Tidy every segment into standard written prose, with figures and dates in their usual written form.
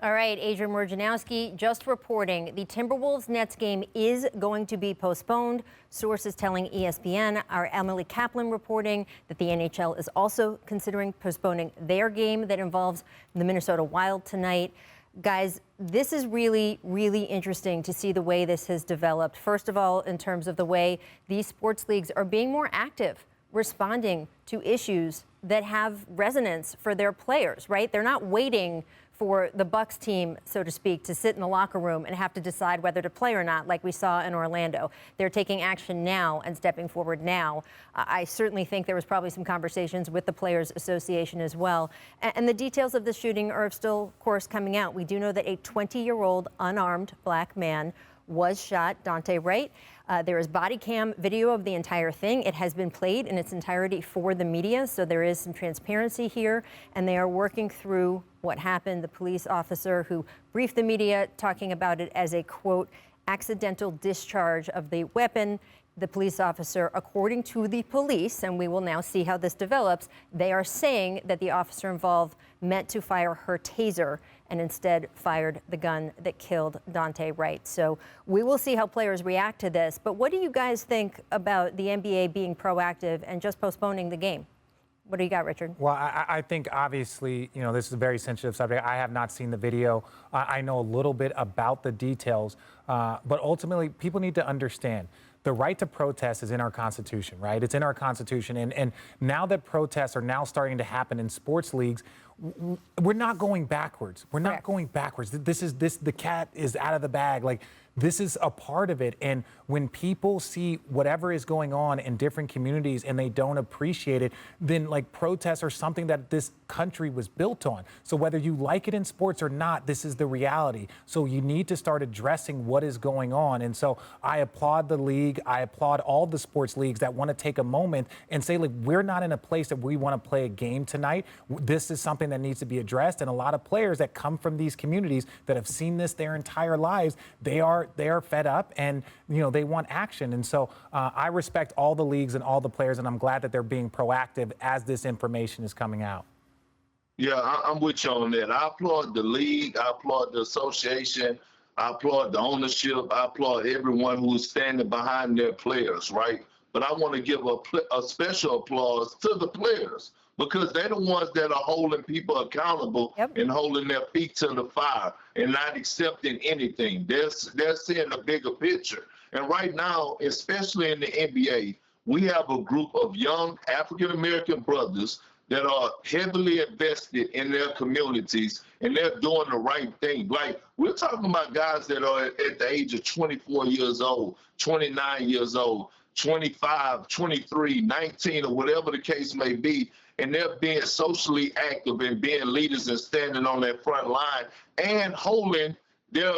All right, Adrian Wojnarowski just reporting the Timberwolves-Nets game is going to be postponed. Sources telling ESPN. Our Emily Kaplan reporting that the NHL is also considering postponing their game that involves the Minnesota Wild tonight. Guys, this is really, really interesting to see the way this has developed. First of all, in terms of the way these sports leagues are being more active, responding to issues that have resonance for their players, right? They're not waiting for the Bucks team, so to speak, to sit in the locker room and have to decide whether to play or not, like we saw in Orlando. They're taking action now and stepping forward now. I certainly think there was probably some conversations with the Players Association as well. And the details of the shooting are still, of course, coming out. We do know that a 20-year-old unarmed black man was shot, Daunte Wright. There is body cam video of the entire thing. It has been played in its entirety for the media, so there is some transparency here, and they are working through what happened. The police officer who briefed the media talking about it as a, quote, accidental discharge of the weapon. The police officer, according to the police, and we will now see how this develops, they are saying that the officer involved meant to fire her taser and instead fired the gun that killed Daunte Wright. So we will see how players react to this. But what do you guys think about the NBA being proactive and just postponing the game? What do you got, Richard? Well, I think obviously, this is a very sensitive subject. I have not seen the video. I know a little bit about the details, but ultimately people need to understand the right to protest is in our Constitution, right? It's in our Constitution. And now that protests are now starting to happen in sports leagues, we're not going backwards. We're not going backwards. The cat is out of the bag. Like, this is a part of it. And when people see whatever is going on in different communities and they don't appreciate it, then like protests are something that this country was built on. So whether you like it in sports or not, this is the reality. So you need to start addressing what is going on. And so I applaud the league. I applaud all the sports leagues that want to take a moment and say, like, we're not in a place that we want to play a game tonight. This is something that needs to be addressed. And a lot of players that come from these communities that have seen this their entire lives, they are fed up and, they want action. And so I respect all the leagues and all the players, and I'm glad that they're being proactive as this information is coming out. Yeah, I'm with you on that. I applaud the league. I applaud the association. I applaud the ownership. I applaud everyone who's standing behind their players, right? But I want to give a special applause to the players, because they're the ones that are holding people accountable and holding their feet to the fire and not accepting anything. They're seeing a bigger picture. And right now, especially in the NBA, we have a group of young African-American brothers that are heavily invested in their communities, and they're doing the right thing. Like, we're talking about guys that are at the age of 24 years old, 29 years old, 25, 23, 19, or whatever the case may be, and they're being socially active and being leaders and standing on that front line and holding their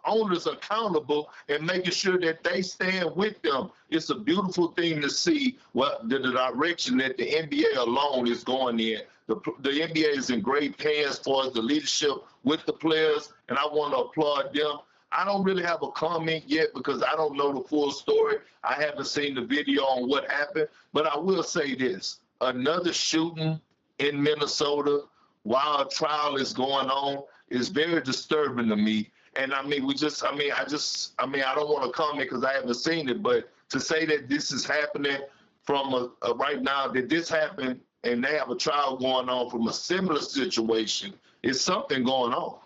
owners accountable and making sure that they stand with them. It's a beautiful thing to see what the direction that the NBA alone is going in. The NBA is in great hands for the leadership with the players, and I want to applaud them. I don't really have a comment yet because I don't know the full story. I haven't seen the video on what happened, but I will say this. Another shooting in Minnesota while a trial is going on is very disturbing to me. And I mean, I don't want to comment because I haven't seen it, but to say that this is happening from right now, that this happened and they have a trial going on from a similar situation, is something going on.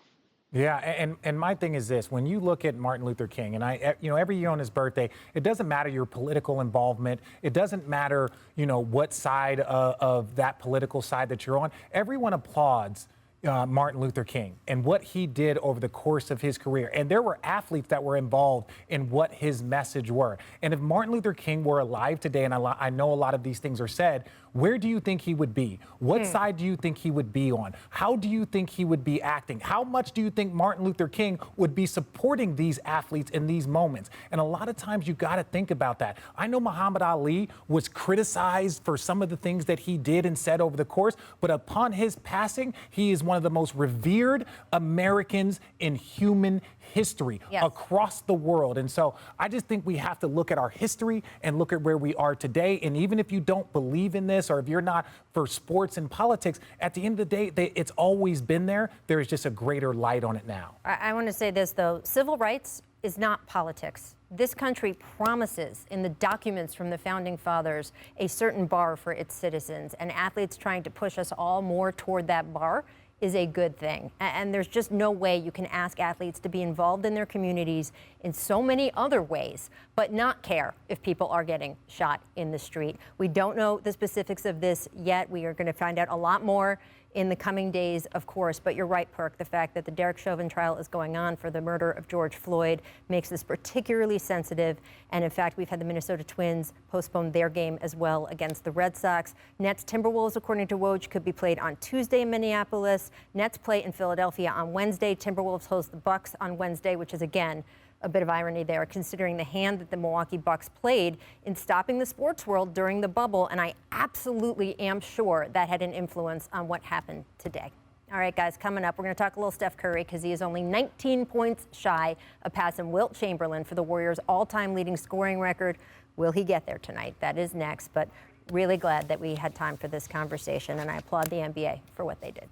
Yeah, and my thing is this: when you look at Martin Luther King, and every year on his birthday, it doesn't matter your political involvement. It doesn't matter, what side of that political side that you're on. Everyone applauds Martin Luther King and what he did over the course of his career. And there were athletes that were involved in what his message were. And if Martin Luther King were alive today, and I know a lot of these things are said, where do you think he would be? What side do you think he would be on? How do you think he would be acting? How much do you think Martin Luther King would be supporting these athletes in these moments? And a lot of times you got to think about that. I know Muhammad Ali was criticized for some of the things that he did and said over the course, but upon his passing, he is one one of the most revered Americans in human history across the world. And so I just think we have to look at our history and look at where we are today. And even if you don't believe in this, or if you're not for sports and politics, at the end of the day, it's always been there. There is just a greater light on it now. I want to say this, though. Civil rights is not politics. This country promises in the documents from the founding fathers a certain bar for its citizens, and athletes trying to push us all more toward that bar is a good thing. And there's just no way you can ask athletes to be involved in their communities in so many other ways, but not care if people are getting shot in the street. We don't know the specifics of this yet. We are going to find out a lot more in the coming days, of course. But you're right, Perk. The fact that the Derek Chauvin trial is going on for the murder of George Floyd makes this particularly sensitive. And in fact, we've had the Minnesota Twins postpone their game as well against the Red Sox. Nets Timberwolves, according to Woj, could be played on Tuesday in Minneapolis. Nets play in Philadelphia on Wednesday. Timberwolves host the Bucks on Wednesday, which is, again, a bit of irony there, considering the hand that the Milwaukee Bucks played in stopping the sports world during the bubble. And I absolutely am sure that had an influence on what happened today. All right, guys, coming up, we're going to talk a little Steph Curry because he is only 19 points shy of passing Wilt Chamberlain for the Warriors' all-time leading scoring record. Will he get there tonight? That is next. But really glad that we had time for this conversation, and I applaud the NBA for what they did.